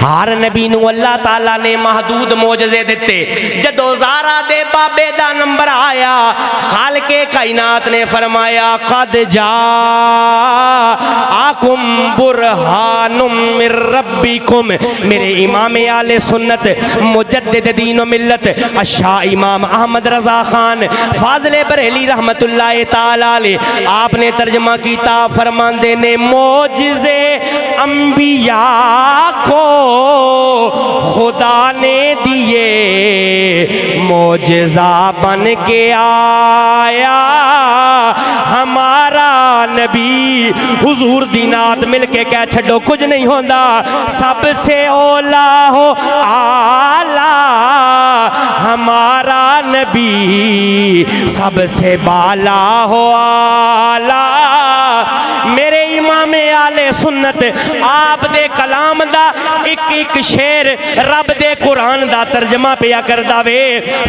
ہر نبی نو اللہ تعالیٰ نے محدود معجزے دیتے. جدو زارا دے بابے دا نمبر آیا خالق کائنات نے فرمایا قد جاءکم برہان من ربکم. میرے امام اہل سنت مجدد دین و ملت الشاہ امام احمد رضا خان فاضل بریلی رحمت اللہ تعالیٰ علیہ آپ نے ترجمہ کیتا فرماندے نے معجزے انبیاء کو خدا نے دیے معجزہ بن کے آیا ہمارا نبی. حضور دینات مل کے کہہ چھڑو کچھ نہیں ہوندہ سب سے اولا ہو آلہ ہمارا نبی سب سے بالا ہو آلہ. میرے امام اہل سنت آپ دے کلام دا ایک ایک شیر رب دے قرآن دا ترجمہ پیا کر داوے.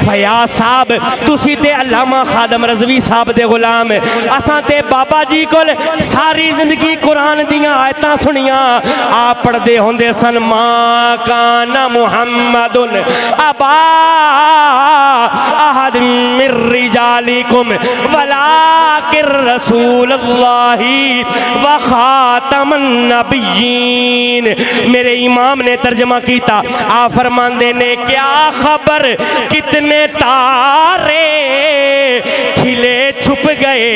فیاض صاحب تسی تے علامہ خادم رضوی صاحب دے غلام اساں تے بابا جی کول ساری زندگی قرآن دیاں آیتاں سنیاں. آپ پڑھ دے ہوندے سن ما کان محمد ابا احد من رجالکم ولکن رسول اللہ وخاتم النبیین. میرے امام نے ترجمہ کیتا آپ فرماندے نے کیا خبر کتنے تارے کھلے چھپ گئے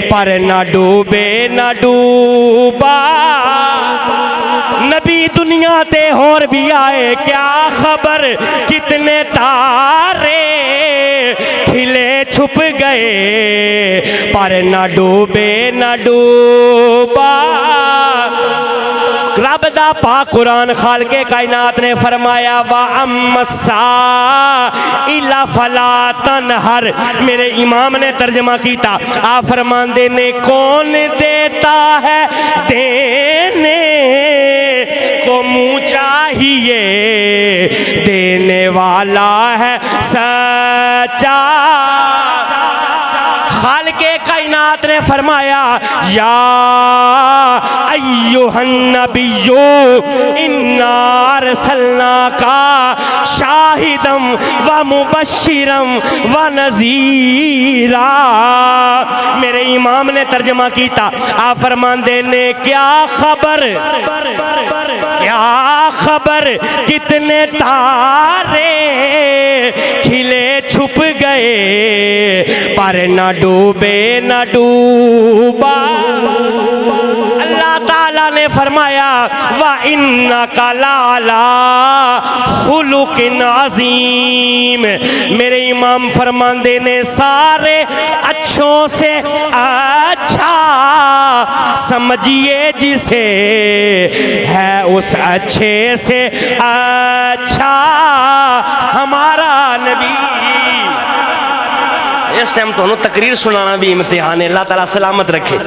پر نہ ڈوبے نہ ڈوبا. نبی دنیا تے اور بھی آئے کیا خبر کتنے تارے کھلے چھپ گئے پر نہ ڈوبے نہ ڈوبا. رب دا پاک قرآن خالق کائنات نے فرمایا وَأَمَّا السَّائِلَ فَلَا تَنْهَرْ. میرے امام نے ترجمہ کیتا آپ فرماندے نے کون دیتا ہے دینے کو منہ چاہیے دینے والا ہے سچا. خالق کائنات نے فرمایا یا ایوہ النبی انا ارسلناکا شاہدا و مبشرا و نذیرا. میرے امام نے ترجمہ کیتا آپ فرماندے نے کیا خبر کتنے تارے کھلے چھپ گئے پر نہ ڈوبے نہ ڈوبا. اللہ تعالیٰ نے فرمایا وَإِنَّكَ لَعَلَىٰ خُلُقٍ عَظِيمٍ. میرے امام فرماندے نے سارے اچھوں سے اچھا سمجھیے جسے ہے اس اچھے سے اچھا ہمارا نبی. اس ٹائم تو تقریر سنانا بھی امتحان ہے. اللہ تعالیٰ سلامت رکھے.